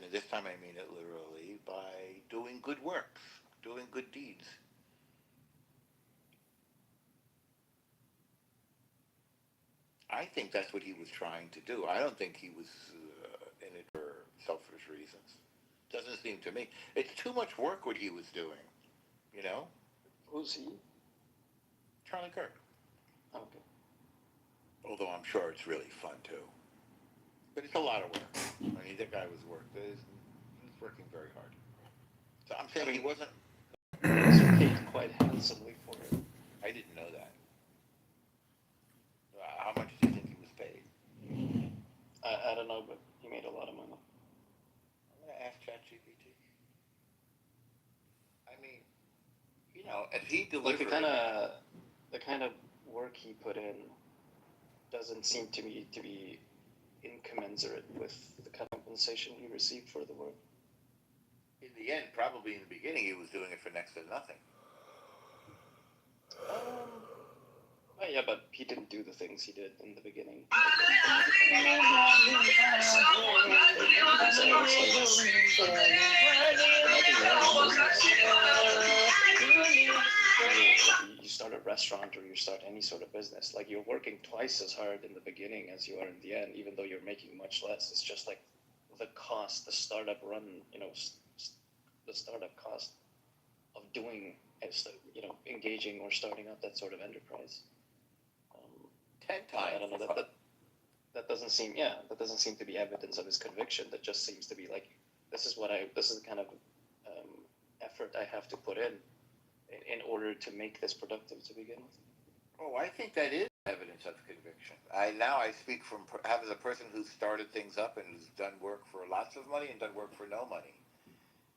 and this time I mean it literally, by doing good works, doing good deeds. I think that's what he was trying to do. I don't think he was in it for selfish reasons. Doesn't seem to me. It's too much work what he was doing, you know? Who's he? Charlie Kirk. Okay. Although I'm sure it's really fun too. But it's a lot of work. I mean, that guy was he was working very hard. So I'm I saying he mean, wasn't. he was paid quite handsomely for it. I didn't know that. How much do you think he was paid? I don't know, but he made a lot of money. I'm gonna ask ChatGPT. I mean, if he Like delivered, the kind of work he put in doesn't seem to me to be incommensurate with the compensation he received for the work. in the end, probably in the beginning, he was doing it for next to nothing. Well, yeah, but he didn't do the things he did in the beginning. You start a restaurant or you start any sort of business, like you're working twice as hard in the beginning as you are in the end, even though you're making much less. It's just like the cost, the startup run, the startup cost of doing, engaging or starting up that sort of enterprise. 10 times. I don't know that doesn't seem to be evidence of his conviction. That just seems to be like, this is the kind of effort I have to put in order to make this productive to begin with. Oh, I think that is evidence of conviction. I speak from having a person who's started things up and who's done work for lots of money and done work for no money.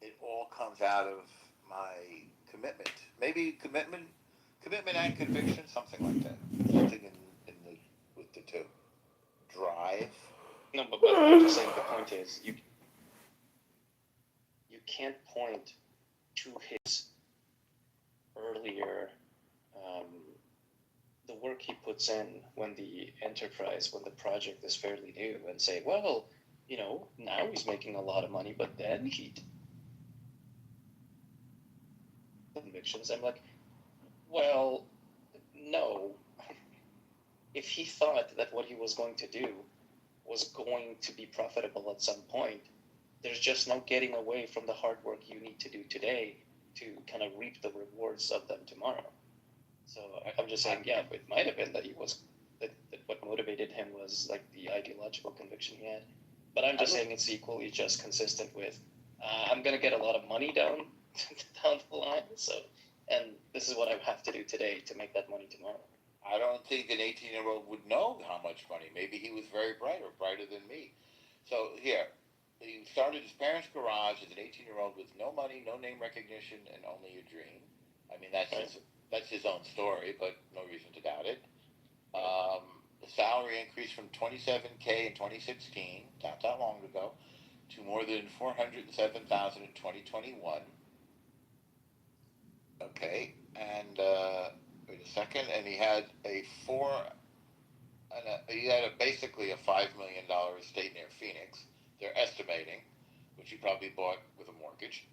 It all comes out of my commitment. Maybe commitment and conviction, something like that. Something in the with the two. Drive. No, but I'm just saying the point is you can't point to his earlier the work he puts in when the project is fairly new, and say, well, now he's making a lot of money, but then he convictions. I'm like, well, no. If he thought that what he was going to do was going to be profitable at some point, there's just no getting away from the hard work you need to do today to kind of reap the rewards of them tomorrow. So I'm just saying, yeah, it might have been that that what motivated him was like the ideological conviction he had. But I'm just saying it's equally just consistent with, I'm going to get a lot of money down the line. And this is what I have to do today to make that money tomorrow. I don't think an 18-year-old would know how much money. Maybe he was very bright or brighter than me. So here, he started his parents' garage as an 18-year-old with no money, no name recognition, and only a dream. I mean, that's his own story, but no reason to doubt it. The salary increased from 27K in 2016, not that long ago, to more than 407,000 in 2021. Okay, and wait a second, and he had basically a $5 million estate near Phoenix. They're estimating, which he probably bought with a mortgage.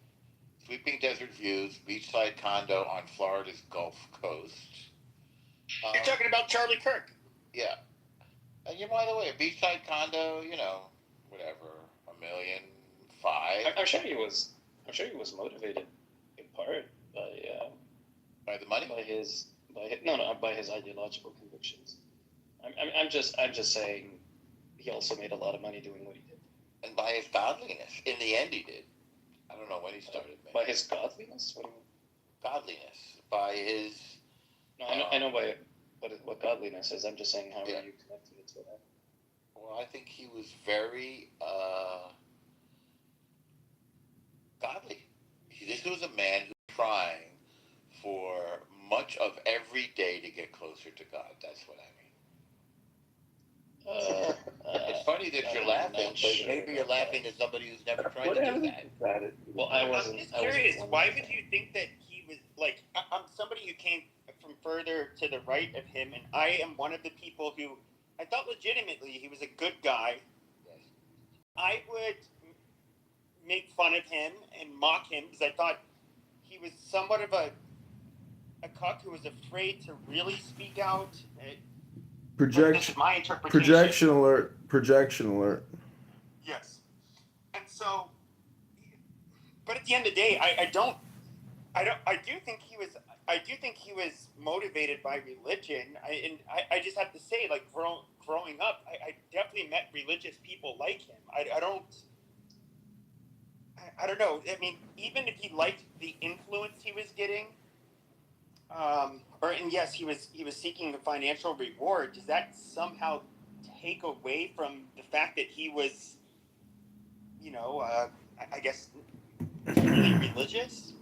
Sweeping desert views, beachside condo on Florida's Gulf Coast. You're talking about Charlie Kirk. Yeah. And by the way, a beachside condo, whatever, $1,500,000. I'm sure he was motivated in part by the money. By his ideological convictions. I'm just saying he also made a lot of money doing what he did. And by his godliness. In the end, he did. I don't know when he started. By his godliness? What do you mean? Godliness. By his... No, I know by what godliness is. I'm just saying how are you connecting it to that? Well, I think he was very godly. This was a man who was trying for much of every day to get closer to God. That's what I mean. It's funny that you're laughing, but maybe you're laughing at somebody who's never tried to do that. Well, I'm just curious. Why would you think that he was like? I'm somebody who came from further to the right of him, and I am one of the people who I thought legitimately he was a good guy. Yes. I would make fun of him and mock him because I thought he was somewhat of a cuck who was afraid to really speak out. This is my interpretation. Projection alert. Projection alert. Yes. And so, but at the end of the day, I do think he was motivated by religion. I just have to say, like, growing up, I definitely met religious people like him. I don't know. I mean, even if he liked the influence he was getting, and yes, he was seeking a financial reward. Does that somehow take away from the fact that he was, I guess, really religious?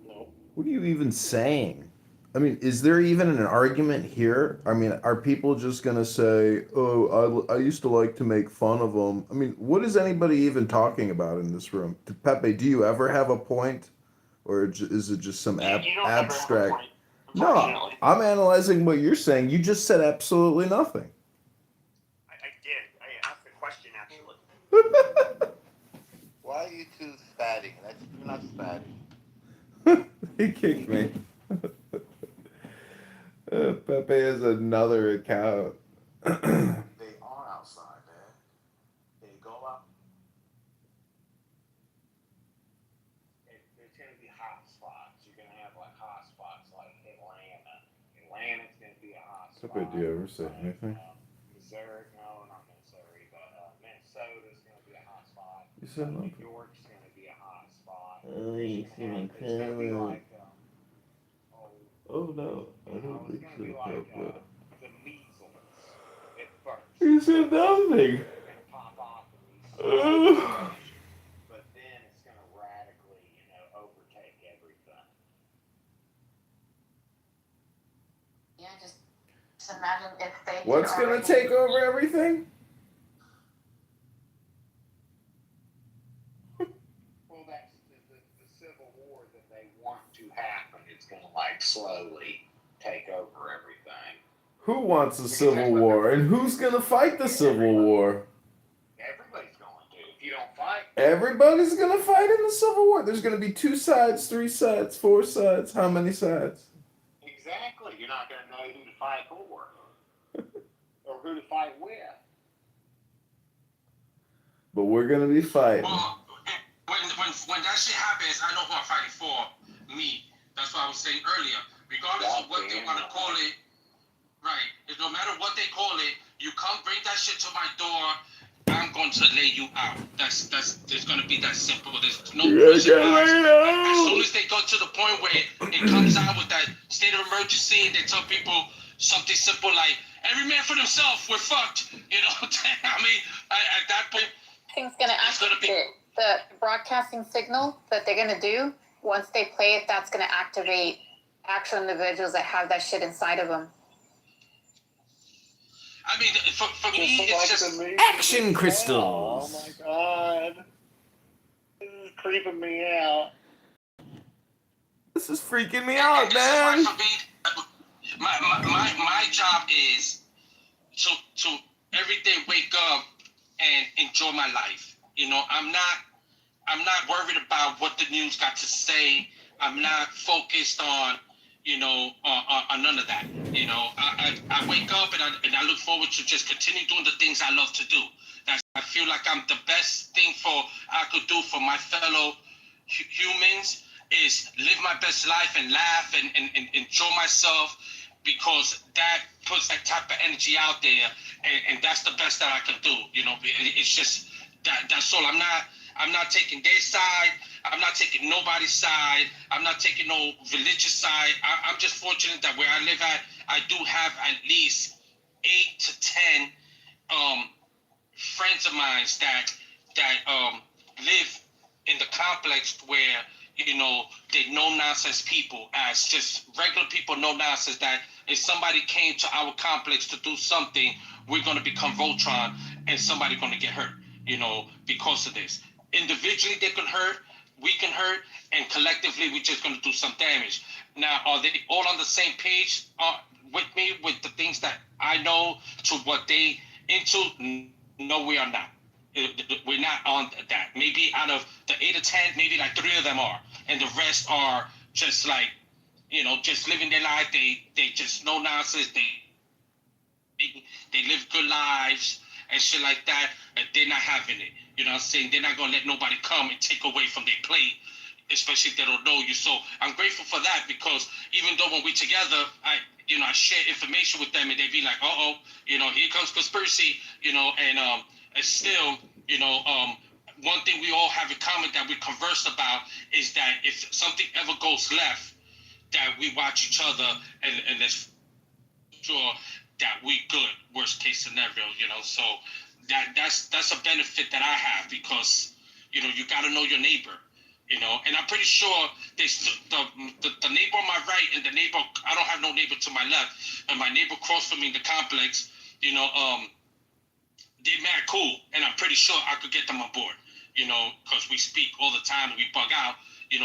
No. What are you even saying? I mean, is there even an argument here? I mean, are people just gonna say, "Oh, I used to like to make fun of them"? I mean, what is anybody even talking about in this room? Pepe, do you ever have a point, or is it just some You don't ever have a abstract? point, No, unfortunately. I'm analyzing what you're saying. You just said absolutely nothing. I did. I asked the question, actually. Why are you two spatting? You're not spatting. He kicked me. Pepe has another account. They are outside, man. They go out. There's going to be hot spots. You're going to have like hot spots like Atlanta. Atlanta's going to be a hot spot. Pepe, do you ever say anything? Missouri, no, not Missouri, but Minnesota's going to be a hot spot. You said New nothing. York's going to be a hot spot. Oh, you see my It's going to be camera. like, Oh no, I don't it's think going so, to be like Pepe. the measles at first. You said nothing. They're going to pop off in these but then it's going to radically, overtake everything. Yeah, just imagine if they. What's gonna take over everything? Well, that's the civil war that they want to happen. It's going to like slowly take over everything. Who wants a civil war? And who's gonna fight the civil war? Everybody's going to. If you don't fight, Everybody's gonna fight in the civil war. There's gonna be 2 sides, 3 sides, 4 sides. How many sides? exactly, you're not going to know who to fight for or who to fight with. But we're gonna be fighting. Well, when that shit happens, I know who I'm fighting for. Me. That's what I was saying earlier. Regardless of what they want to call it, right? No matter what they call it, you come bring that shit to my door, I'm going to lay you out. That's it's going to be that simple. There's no question. As soon as they go to the point where it comes out with that state of emergency and they tell people something simple like every man for themselves, we're fucked. I mean, at that point, Thing's gonna It's gonna activate the broadcasting signal that they're gonna do. Once they play it, that's gonna activate actual individuals that have that shit inside of them. I mean, for me, it's just Action crystals. Oh my god. This is creeping me out. This is freaking me out, man. My job is to every day wake up and enjoy my life. I'm not worried about what the news got to say. I'm not focused on on none of that. I wake up and I look forward to just continue doing the things I love to do. I feel like I'm the best thing I could do for my fellow humans is live my best life and laugh and enjoy myself, because that puts that type of energy out there, and that's the best that I can do. It's just that's all. I'm not taking their side. I'm not taking nobody's side. I'm not taking no religious side. I'm just fortunate that where I live at, I do have at least 8 to 10 friends of mine that live in the complex where they no nonsense people, as just regular people, no nonsense, that if somebody came to our complex to do something, we're going to become Voltron and somebody going to get hurt, because of this. Individually they can hurt, we can hurt, and collectively we're just going to do some damage. Now, are they all on the same page with me with the things that I know to what they into? No, we are not. We're not on that. Maybe out of the 8 or 10, maybe like 3 of them are, and the rest are just like, just living their life. They just no nonsense. They live good lives and shit like that, and they're not having it. You know what I'm saying? They're not gonna let nobody come and take away from their plate, especially if they don't know you. So I'm grateful for that, because even though when we together, I share information with them, and they be like, here comes conspiracy, and still, one thing we all have in common that we converse about is that if something ever goes left, that we watch each other and let's sure that we good, worst case scenario, so that's a benefit that I have, because you got to know your neighbor, and I'm pretty sure there's the neighbor on my right and the neighbor, I don't have no neighbor to my left, and my neighbor across from me in the complex, they're mad cool, and I'm pretty sure I could get them on board, because we speak all the time and we bug out, in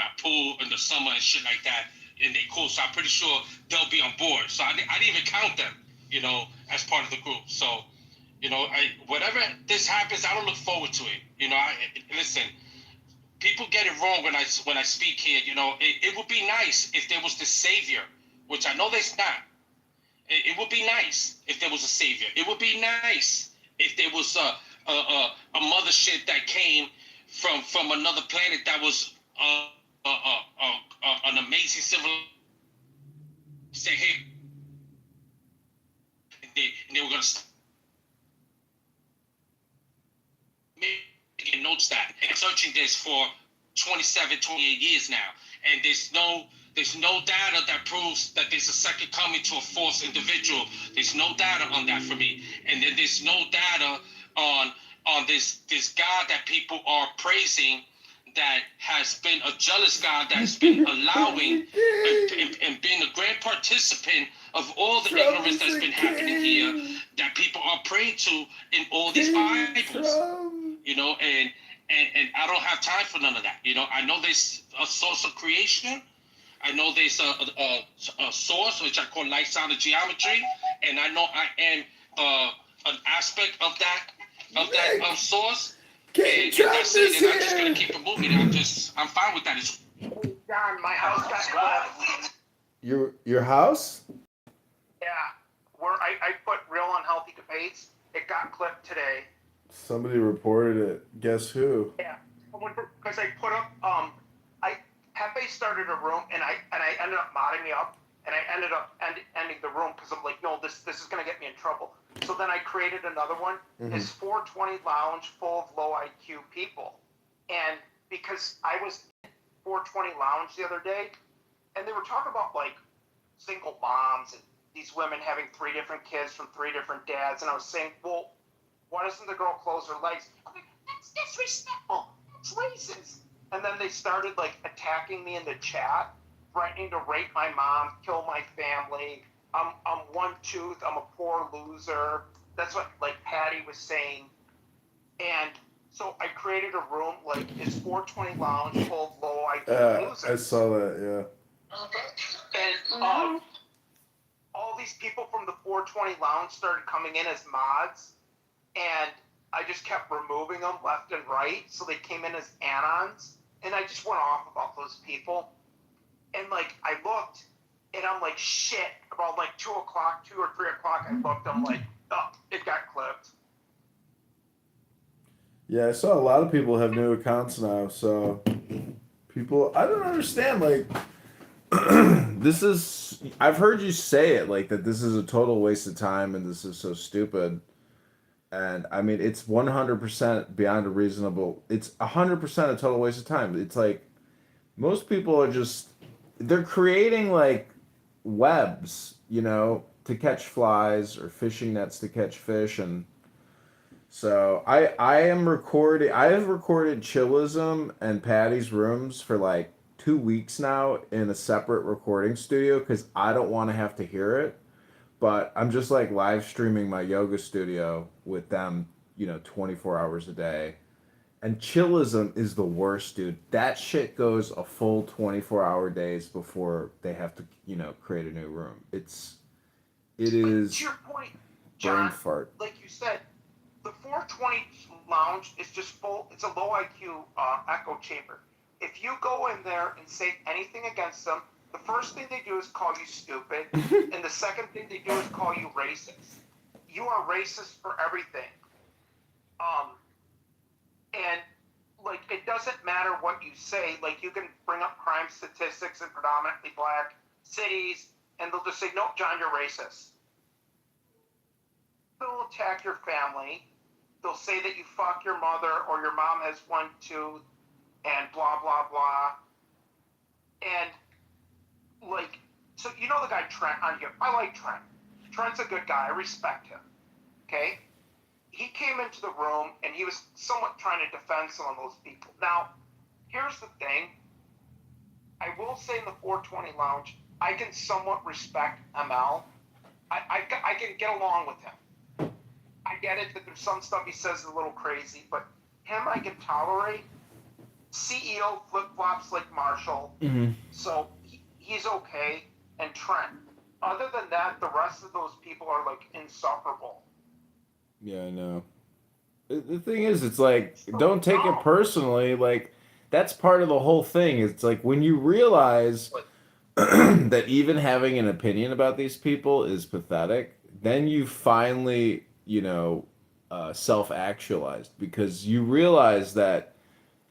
our pool in the summer and shit like that, and they cool. So I'm pretty sure they'll be on board. So I didn't even count them, as part of the group. So, whatever this happens, I don't look forward to it. Listen, people get it wrong when I speak here. It would be nice if there was the savior, which I know there's not. It would be nice if there was a savior. It would be nice if there was a mothership that came from another planet that was an amazing civilization. Say, hey, and they were gonna making notes that and searching this for 27, 28 years now, and there's no data that proves that there's a second coming to a false individual. There's no data on that for me, and then there's no data on this God that people are praising, that has been a jealous God, that's been allowing and been a grand participant of all the ignorance that's been happening here, that people are praying to in all these Bibles, and I don't have time for none of that. I know there's a source of creation. I know there's a source, which I call light, sound, and geometry, and I know I am an aspect of that source. And that's it, and I'm just gonna keep it moving. I'm fine with that. John, my house got clipped. Your house? Yeah, where I put real unhealthy debates. It got clipped today. Somebody reported it. Guess who? Yeah, because I put up Pepe started a room, and I ended up modding me up, and I ended up ending the room because I'm like, no, this is gonna get me in trouble. So then I created another one. Mm-hmm. It's 420 Lounge, full of low IQ people, and because I was in 420 Lounge the other day, and they were talking about like single moms and these women having 3 different kids from 3 different dads, and I was saying, well, why doesn't the girl close her legs? I'm like, that's disrespectful. That's racist. And then they started like attacking me in the chat, threatening to rape my mom, kill my family. I'm one tooth. I'm a poor loser. That's what like Patty was saying. And so I created a room like it's 420 Lounge, full of low IQ losers. I saw that. Yeah. And all these people from the 420 Lounge started coming in as mods, and I just kept removing them left and right, so they came in as anons, and I just went off about those people. And like I looked, and I'm like, shit. About like 2 or 3 o'clock, I looked. I'm like, oh, it got clipped. Yeah, I saw a lot of people have new accounts now. So people, I don't understand. Like, this is. I've heard you say it like that. This is a total waste of time, and this is so stupid. And I mean, it's 100% beyond a reasonable. It's 100% a total waste of time. It's like most people are just they're creating like webs, to catch flies or fishing nets to catch fish, and so I have recorded Chillism and Patty's rooms for like 2 weeks now in a separate recording studio because I don't want to have to hear it. But I'm just like live streaming my yoga studio with them, 24 hours a day. And Chillism is the worst, dude. That shit goes a full 24-hour days before they have to, create a new room. It is To your point, brain John, fart. like you said, the 420 lounge is just full. It's a low IQ echo chamber. If you go in there and say anything against them, the first thing they do is call you stupid, and the second thing they do is call you racist. You are racist for everything. And like, it doesn't matter what you say. Like, you can bring up crime statistics in predominantly black cities, and they'll just say, "Nope, John, you're racist." They'll attack your family. They'll say that you fuck your mother or your mom has one tooth, and blah blah blah. And like, so you know the guy Trent on here. I like Trent. Trent's a good guy. I respect him. Okay? He came into the room and he was somewhat trying to defend some of those people. Now, here's the thing. I will say in the 420 lounge, I can somewhat respect ML. I can get along with him. I get it that there's some stuff he says is a little crazy, but him I can tolerate. CEO flip-flops like Marshall, so he's okay. And Trent. Other than that, the rest of those people are like insufferable. Yeah, I know. The thing is, it's like, don't take it personally. Like, that's part of the whole thing. It's like when you realize that even having an opinion about these people is pathetic, then you finally, self-actualized, because you realize that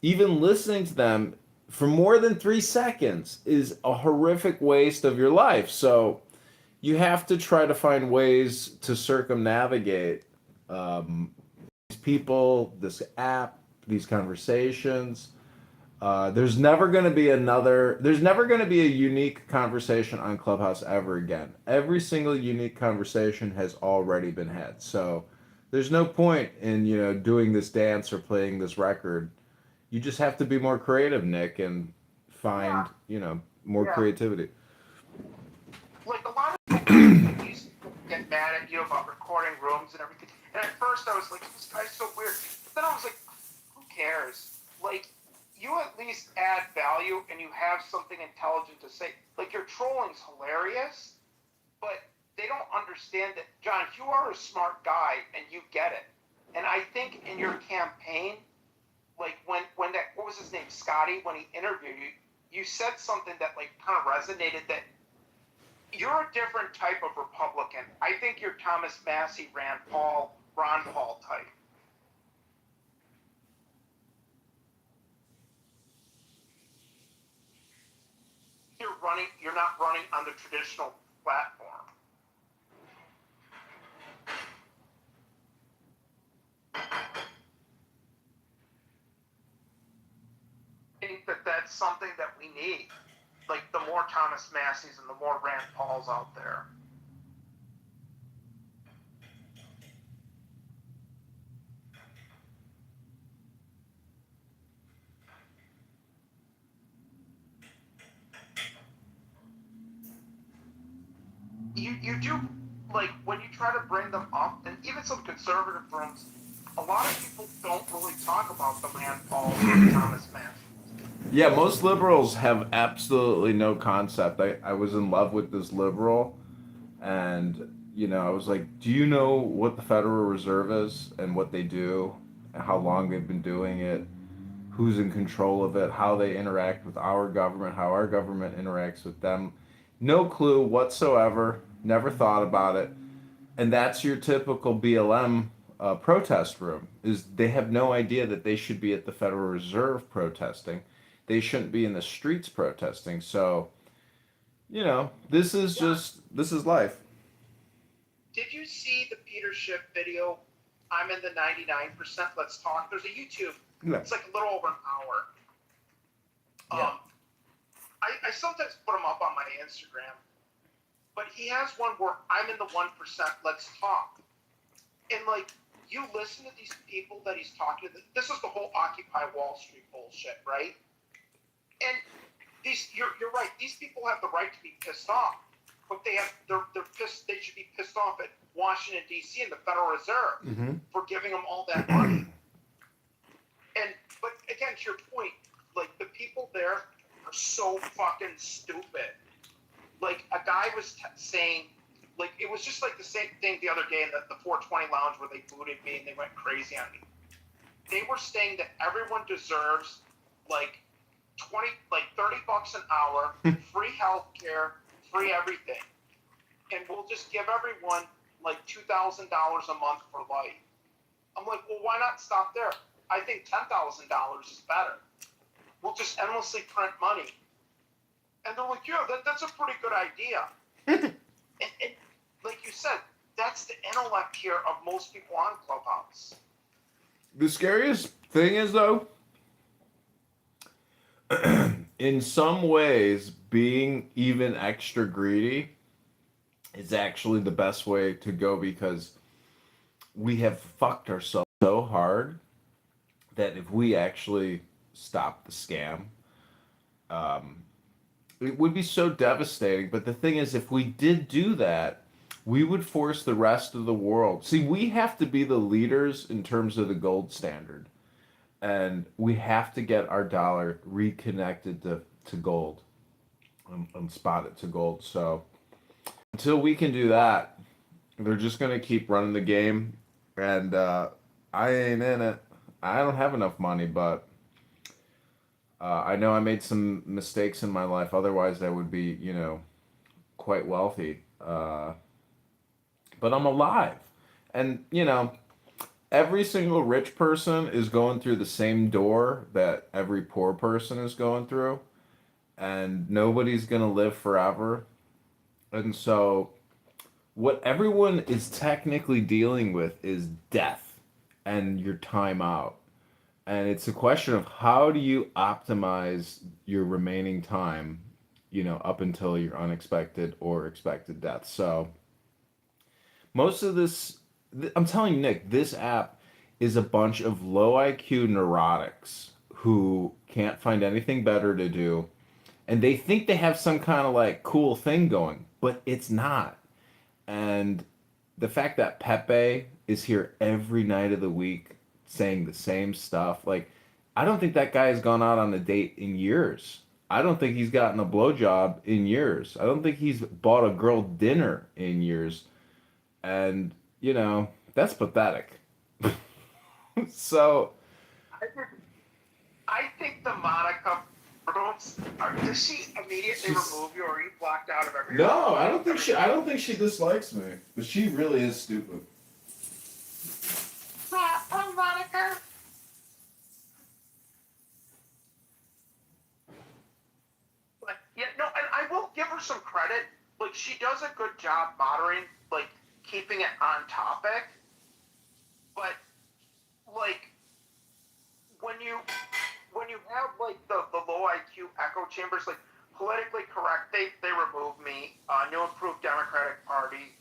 even listening to them for more than 3 seconds is a horrific waste of your life. So you have to try to find ways to circumnavigate these people, this app, these conversations. There's never going to be a unique conversation on Clubhouse ever again. Every single unique conversation has already been had. So there's no point in, doing this dance or playing this record. You just have to be more creative, Nick, and find, more creativity. Like, a lot of people used to get mad at you about recording rooms and everything. And at first I was like, this guy's so weird. But then I was like, who cares? Like, you at least add value and you have something intelligent to say. Like, your trolling's hilarious, but they don't understand that, John, you are a smart guy and you get it. And I think in your campaign, like when that, what was his name, Scotty, when he interviewed you, you said something that like kind of resonated, that you're a different type of Republican. I think you're Thomas Massey, Ron Paul type. You're not running on the traditional platform. I think that that's something that we need. Like, the more Thomas Masseys and the more Rand Pauls out there. You do, like, when you try to bring them up, and even some conservative rooms, a lot of people don't really talk about the Rand Pauls and Thomas Massey. Yeah, most liberals have absolutely no concept. I was in love with this liberal, and I was like, do you know what the Federal Reserve is and what they do, and how long they've been doing it, who's in control of it, how they interact with our government, how our government interacts with them? No clue whatsoever, never thought about it. And that's your typical BLM protest room, is they have no idea that they should be at the Federal Reserve protesting. They shouldn't be in the streets protesting. So, this is life. Did you see the Peter Schiff video? I'm in the 99%. Let's talk. There's a YouTube. Yeah. It's like a little over an hour. Yeah. I sometimes put them up on my Instagram, but he has one where I'm in the 1%. Let's talk. And like, you listen to these people that he's talking to. This is the whole Occupy Wall Street bullshit, right? And you're right. These people have the right to be pissed off, but they're pissed. They should be pissed off at Washington D.C. and the Federal Reserve for giving them all that money. But again, to your point, like, the people there are so fucking stupid. Like, a guy was saying, like, it was just like the same thing the other day in the 420 lounge where they booted me and they went crazy on me. they were saying that everyone deserves like $30 an hour, free health care, free everything. And we'll just give everyone like $2,000 a month for life. I'm like, well, why not stop there? I think $10,000 is better. We'll just endlessly print money. And they're like, yeah, that's a pretty good idea. and like you said, that's the intellect here of most people on Clubhouse. The scariest thing is, though, in some ways, being even extra greedy is actually the best way to go, because we have fucked ourselves so hard that if we actually stop the scam, it would be so devastating. But the thing is, if we did do that, we would force the rest of the world. See, we have to be the leaders in terms of the gold standard. And we have to get our dollar reconnected to gold and spot it to gold. So until we can do that, they're just going to keep running the game. And I ain't in it. I don't have enough money, but I know I made some mistakes in my life. Otherwise, I would be, quite wealthy. But I'm alive. And, every single rich person is going through the same door that every poor person is going through. And nobody's going to live forever. And so what everyone is technically dealing with is death and your time out. And it's a question of how do you optimize your remaining time, up until your unexpected or expected death. So most of this, I'm telling you, Nick, this app is a bunch of low IQ neurotics who can't find anything better to do. And they think they have some kind of like cool thing going, but it's not. And the fact that Pepe is here every night of the week saying the same stuff, like, I don't think that guy has gone out on a date in years. I don't think he's gotten a blowjob in years. I don't think he's bought a girl dinner in years. And, that's pathetic. So I think the Monica rooms does she immediately remove you, or are you blocked out of every no, I don't think she dislikes me, but she really is stupid. Monica. But yeah, no, and I will give her some credit. Like, she does a good job moderating, like keeping it on topic. But like when you have like the low IQ echo chambers, like politically correct, they remove me. New Improved Democratic Party.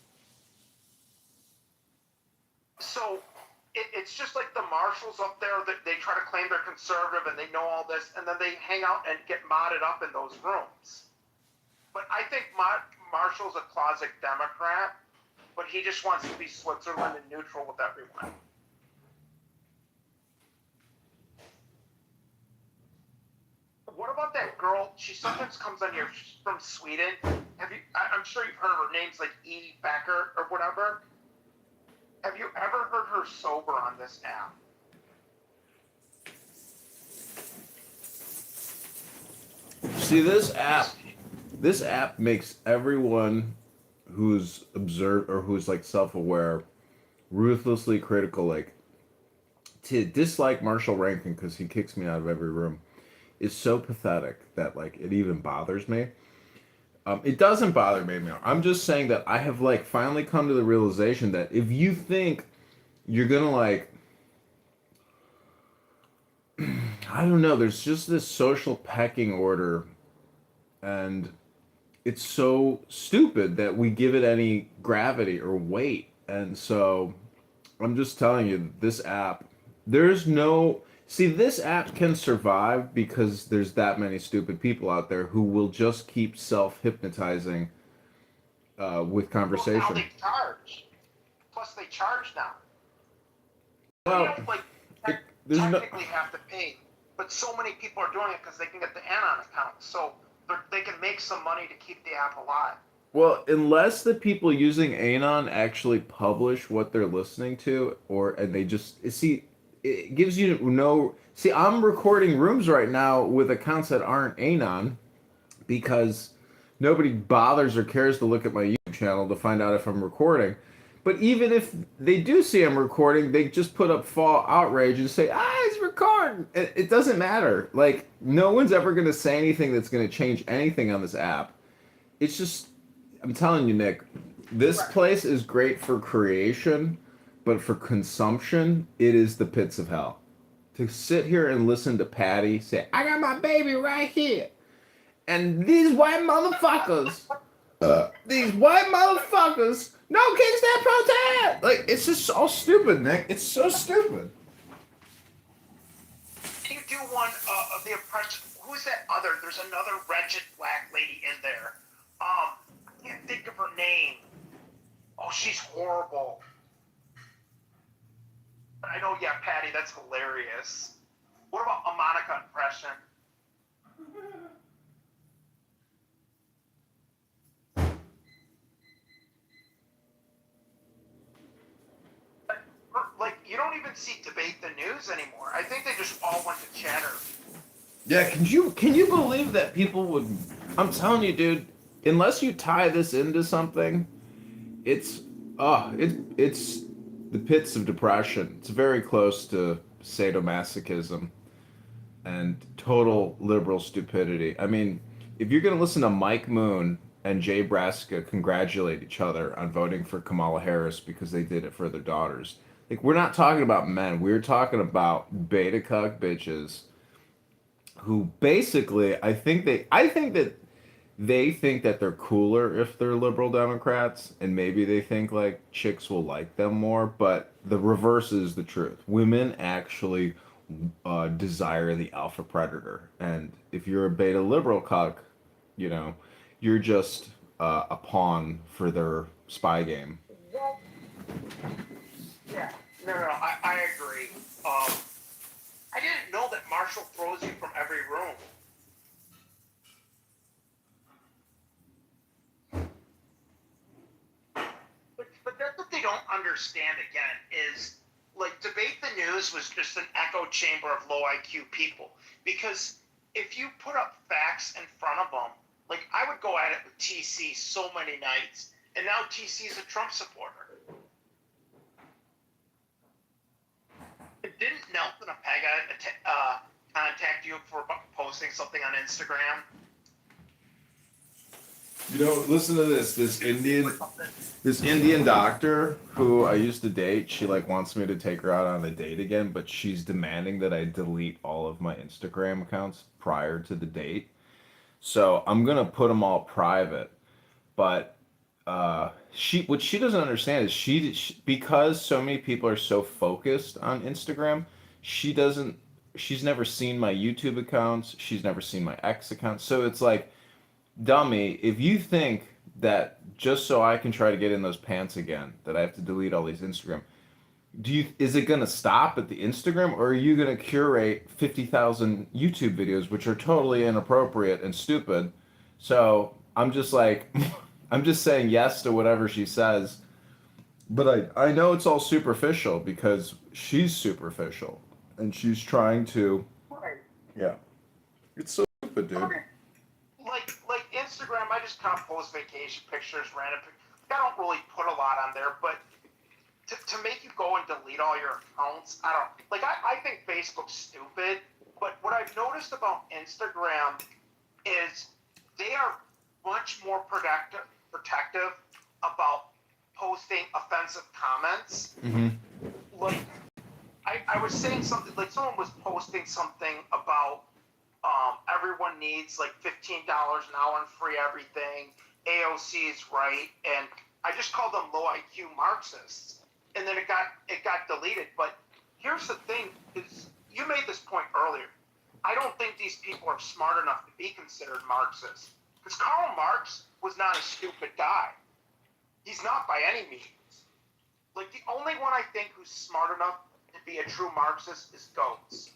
So it's just like the marshals up there that they try to claim they're conservative and they know all this, and then they hang out and get modded up in those rooms. But I think Marshall's a closet Democrat, but he just wants to be Switzerland and neutral with everyone. What about that girl? She sometimes comes on here. She's from Sweden. I'm sure you've heard of her. Name's like E. Becker or whatever. Have you ever heard her sober on this app? See, this app makes everyone who's observed or who's like self-aware ruthlessly critical. Like, to dislike Marshall Rankin because he kicks me out of every room is so pathetic that like it even bothers me. It doesn't bother me now. I'm just saying that I have like finally come to the realization that if you think you're gonna like, I don't know, there's just this social pecking order, and it's so stupid that we give it any gravity or weight. And so I'm just telling you, this app, there's no. See, this app can survive because there's that many stupid people out there who will just keep self-hypnotizing with conversation. Well, now they charge. Plus, they charge now. Well, you don't, like, technically have to pay, but so many people are doing it because they can get the Anon account, so they can make some money to keep the app alive. Well, unless the people using Anon actually publish what they're listening to, and they just see. it gives you no. See, I'm recording rooms right now with accounts that aren't anon because nobody bothers or cares to look at my YouTube channel to find out if I'm recording. But even if they do see I'm recording, they just put up fall outrage and say, it's recording. It doesn't matter. Like, no one's ever going to say anything that's going to change anything on this app. It's just, I'm telling you, Nick, this place is great for creation, but for consumption, it is the pits of hell. To sit here and listen to Patty say, I got my baby right here. And these white motherfuckers, no kids that protest. Like, it's just all stupid, Nick. It's so stupid. You do one of the oppression. Who's that other? There's another wretched black lady in there. I can't think of her name. Oh, she's horrible. I know, yeah, Patty, that's hilarious. What about a Monica impression? Like, you don't even see Debate the News anymore. I think they just all went to Cheddar. Yeah, can you believe that people would? I'm telling you, dude. Unless you tie this into something, it's it's the pits of depression. It's very close to sadomasochism and total liberal stupidity. I mean, if you're gonna listen to Mike Moon and Jay Braska congratulate each other on voting for Kamala Harris because they did it for their daughters, like we're not talking about men. We're talking about beta cuck bitches who basically I think that they think that they're cooler if they're liberal Democrats, and maybe they think like chicks will like them more, but the reverse is the truth. Women actually desire the alpha predator, and if you're a beta liberal cuck, you know, you're just a pawn for their spy game. Yeah, no, I agree. I didn't know that Marshall throws you from every room. But that's what they don't understand again is like Debate the News was just an echo chamber of low IQ people. Because if you put up facts in front of them, like I would go at it with TC so many nights, and now TC is a Trump supporter. Didn't Nelson Apega contact you for posting something on Instagram? You know, listen to this. This Indian doctor who I used to date, she like wants me to take her out on a date again, but she's demanding that I delete all of my Instagram accounts prior to the date. So I'm gonna put them all private. But she what she doesn't understand is she because so many people are so focused on Instagram, she's never seen my YouTube accounts, she's never seen my X accounts. So it's like, dummy, if you think that just so I can try to get in those pants again, that I have to delete all these Instagram, is it gonna stop at the Instagram, or are you gonna curate 50,000 YouTube videos which are totally inappropriate and stupid? So I'm just like, I'm just saying yes to whatever she says, but I know it's all superficial because she's superficial and she's trying to, Right. yeah, it's so stupid, dude. Like Instagram, I just kind of post vacation pictures, random. I don't really put a lot on there, but to make you go and delete all your accounts, I don't like. I think Facebook's stupid, but what I've noticed about Instagram is they are much more protective about posting offensive comments. Mm-hmm. Like I was saying something, like someone was posting something about everyone needs like $15 an hour and free everything. AOC is right, and I just called them low IQ Marxists, and then it got deleted. But here's the thing: is you made this point earlier. I don't think these people are smart enough to be considered Marxists, because Karl Marx was not a stupid guy. He's not by any means. Like the only one I think who's smart enough to be a true Marxist is Goetz.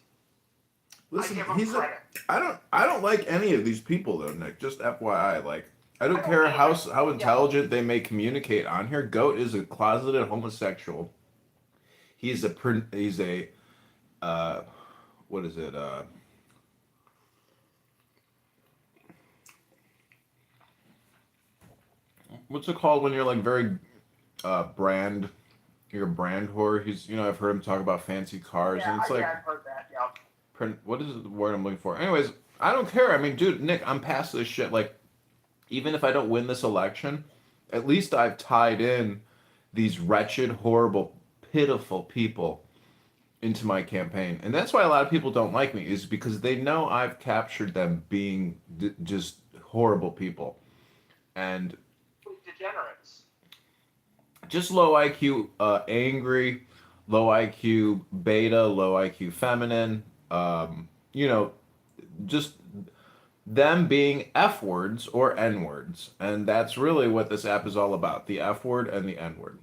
Listen, I give him credit. I don't like any of these people though, Nick. Just FYI, like I don't care how intelligent they may communicate on here. Goat is a closeted homosexual. He's a what is it? What's it called when you're like very brand? You're a brand whore. He's, I've heard him talk about fancy cars, and it's like, I've heard that. Yeah. what is the word I'm looking for? Anyways, I don't care. I mean, dude, Nick, I'm past this shit. Like, even if I don't win this election, at least I've tied in these wretched, horrible, pitiful people into my campaign. And that's why a lot of people don't like me, is because they know I've captured them being just horrible people. And Degenerates. just low IQ, angry, low IQ beta, low IQ feminine, just them being F words or N words. And that's really what this app is all about, the F word and the N word.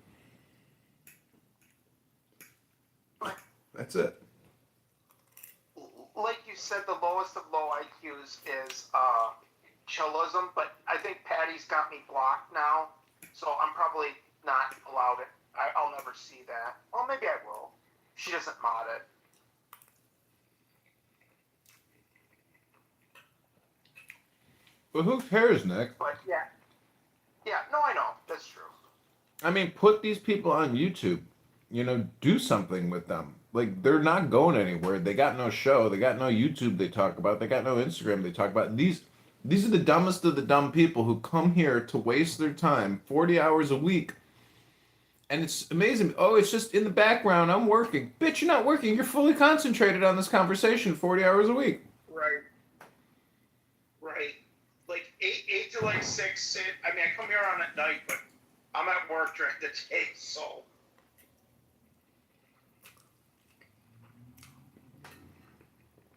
That's it. Like you said, the lowest of low IQs is chillism, but I think Patty's got me blocked now, so I'm probably not allowed it. I'll never see that. Well, maybe I will. She doesn't mod it. But who cares, Nick? But yeah. Yeah, no, I know. That's true. I mean, put these people on YouTube. Do something with them. Like, they're not going anywhere. They got no show. They got no YouTube they talk about. They got no Instagram they talk about. These are the dumbest of the dumb people who come here to waste their time 40 hours a week. And it's amazing. Oh, it's just in the background. I'm working. Bitch, you're not working. You're fully concentrated on this conversation 40 hours a week. Right. Right. Like 8 to like 6. I mean, I come here on at night, but I'm at work during the day, so.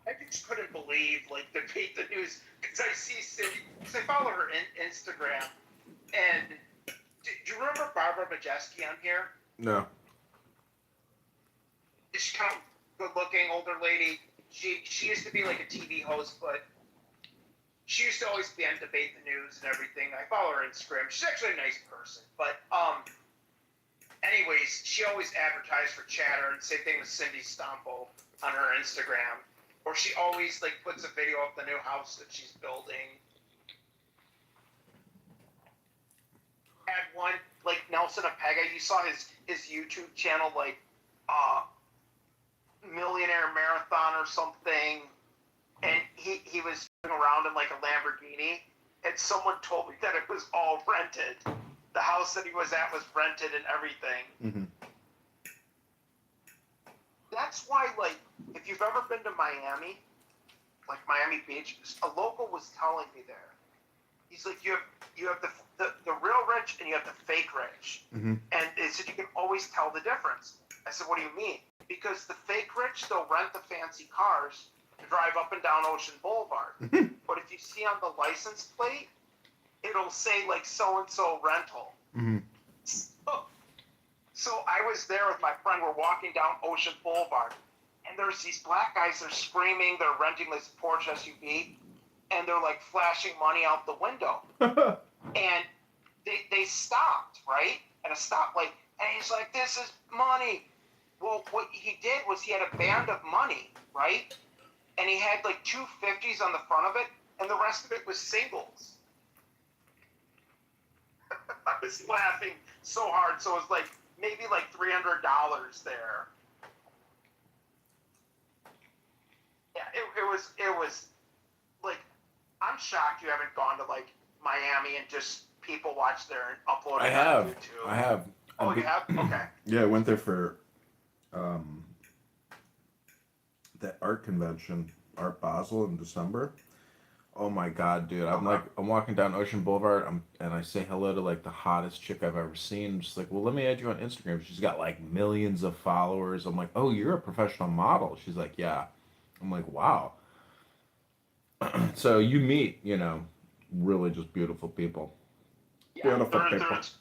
I just couldn't believe, like, the news, because I see Cindy, because I follow her Instagram, and do you remember Barbara Majeski on here? No. She's kind of good-looking, older lady. She used to be, like, a TV host, but she used to always be on Debate the News and everything. I follow her Instagram. She's actually a nice person, but, anyways, she always advertised for Chatter, and same thing with Cindy Stompo on her Instagram. Or she always, like, puts a video of the new house that she's building. Had one, like, Nelson Apega, you saw his YouTube channel, like, Millionaire Marathon or something, and he was around in, like, a Lamborghini, and someone told me that it was all rented. The house that he was at was rented and everything. Mm-hmm. That's why, like, if you've ever been to Miami, like Miami Beach, a local was telling me there. He's like, you have the real rich and you have the fake rich. Mm-hmm. And they said you can always tell the difference. I said, what do you mean? Because the fake rich, they'll rent the fancy cars to drive up and down Ocean Boulevard. Mm-hmm. But if you see on the license plate, it'll say, like, so-and-so rental. Mm-hmm. So I was there with my friend. We're walking down Ocean Boulevard, and there's these black guys. They're screaming. They're renting this Porsche SUV, and they're, like, flashing money out the window. And they stopped, right? At a stoplight, and he's like, "This is money." Well, what he did was he had a band of money, right? And he had, like, 2 50s on the front of it, and the rest of it was singles. I was laughing so hard. So it was like maybe like $300 there. Yeah, it was like, I'm shocked you haven't gone to, like, Miami and just people watch there and upload it on YouTube. I have. Oh, you have? Okay. Yeah, I went there for that art convention, Art Basel, in December. Oh my god, dude! I'm walking down Ocean Boulevard, and I say hello to, like, the hottest chick I've ever seen. I'm just like, well, let me add you on Instagram. She's got, like, millions of followers. I'm like, oh, you're a professional model. She's like, yeah. I'm like, wow. So you meet, really just beautiful people. Yeah, Beautiful people. there's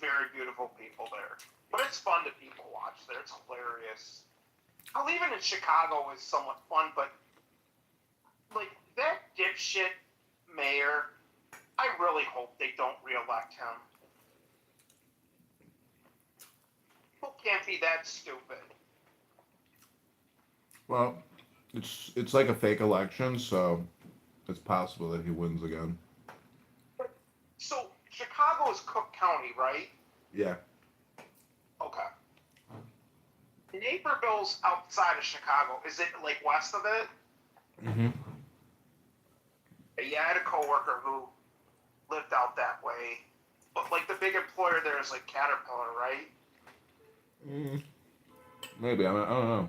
very beautiful people there. But it's fun to people watch there. It's hilarious. Well, even in Chicago is somewhat fun, but, like, that dipshit mayor, I really hope they don't reelect him. People can't be that stupid. Well, it's like a fake election, so it's possible that he wins again. So Chicago is Cook County, right? Yeah. Okay. Naperville's outside of Chicago. Is it like west of it? Mm-hmm. Yeah, I had a coworker who lived out that way. But like the big employer there is like Caterpillar, right? Maybe I don't know.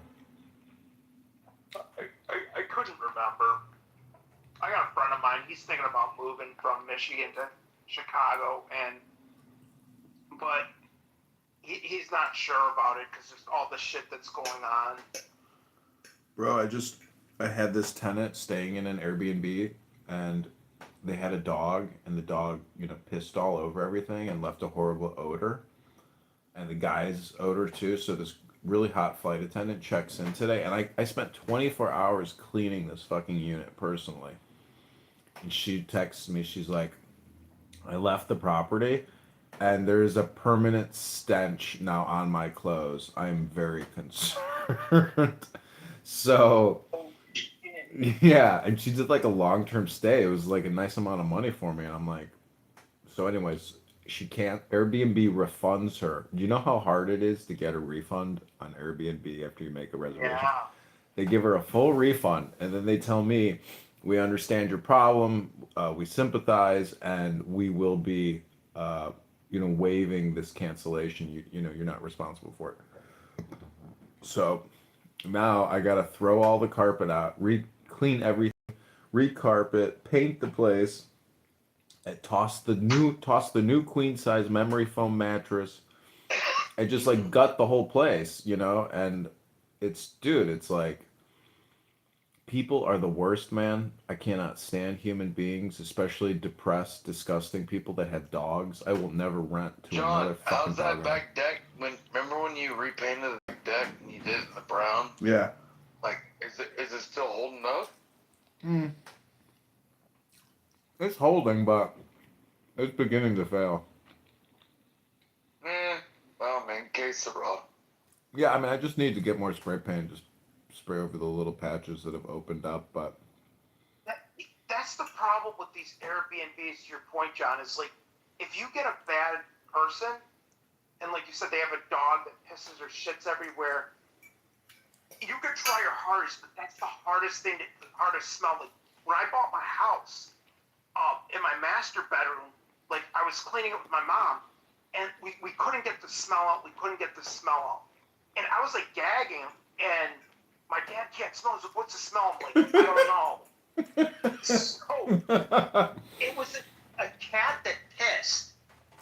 I couldn't remember. I got a friend of mine. He's thinking about moving from Michigan to Chicago, but he's not sure about it because there's all the shit that's going on. Bro, I had this tenant staying in an Airbnb, and they had a dog, and the dog, pissed all over everything and left a horrible odor, and the guy's odor too. So this really hot flight attendant checks in today, and I spent 24 hours cleaning this fucking unit personally. And she texts me, she's like, I left the property and there's a permanent stench now on my clothes. I'm very concerned. So, yeah, and she did like a long term stay. It was like a nice amount of money for me. And I'm like, so, anyways, she can't, Airbnb refunds her. Do you know how hard it is to get a refund on Airbnb after you make a reservation? Yeah. They give her a full refund, and then they tell me, we understand your problem, we sympathize, and we will be, waiving this cancellation. You're not responsible for it. So now I gotta throw all the carpet out, clean everything, recarpet, paint the place, and toss the new queen size memory foam mattress. I just like gut the whole place, and it's like people are the worst, man. I cannot stand human beings, especially depressed, disgusting people that have dogs. I will never rent to another John, fucking how's dog that owner. back deck? Remember when you repainted the back deck and you did it in the brown? Yeah. Like, is it still holding up? Mm. It's holding, but it's beginning to fail. Well, man, case of raw. Yeah, I mean, I just need to get more spray paint, just spray over the little patches that have opened up, but That's the problem with these Airbnbs. To your point, John, is like if you get a bad person, and like you said, they have a dog that pisses or shits everywhere. You could try your hardest, but that's the hardest thing, the hardest smell. Like when I bought my house, in my master bedroom, like I was cleaning it with my mom, and we couldn't get the smell out. We couldn't get the smell out, and I was like gagging, and my dad can't smell. He's like, "What's the smell?" I'm like, "I don't know." So it was a cat that pissed.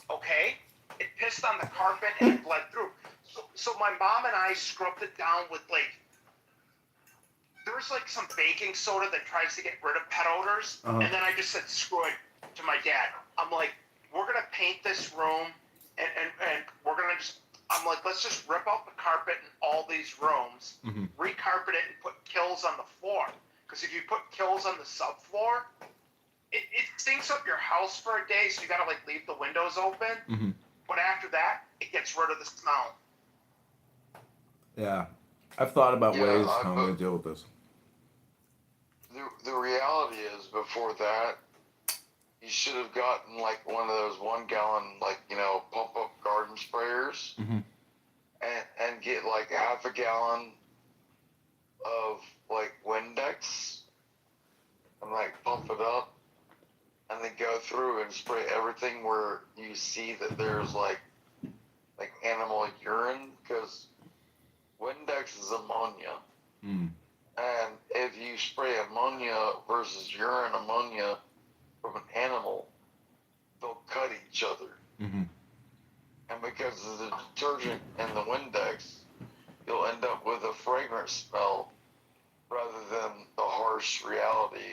Okay, it pissed on the carpet and it bled through. So my mom and I scrubbed it down with like there's like some baking soda that tries to get rid of pet odors, Uh-huh. and then I just said screw it to my dad. I'm like, we're gonna paint this room, and we're gonna just. I'm like, let's just rip out the carpet in all these rooms, recarpet it, and put kills on the floor. Because if you put kills on the subfloor, it stinks up your house for a day, so you gotta like leave the windows open. But after that, it gets rid of the smell. yeah, I've thought about Yeah, ways how I'm going to deal with this. The reality is, before that, you should have gotten like one of those 1 gallon, like, pump up garden sprayers, and get like half a gallon of like Windex and like pump it up and then go through and spray everything where you see that there's like animal urine, because Windex is ammonia. And if you spray ammonia versus urine ammonia from an animal, they'll cut each other. And because of the detergent and the Windex, you'll end up with a fragrant smell rather than the harsh reality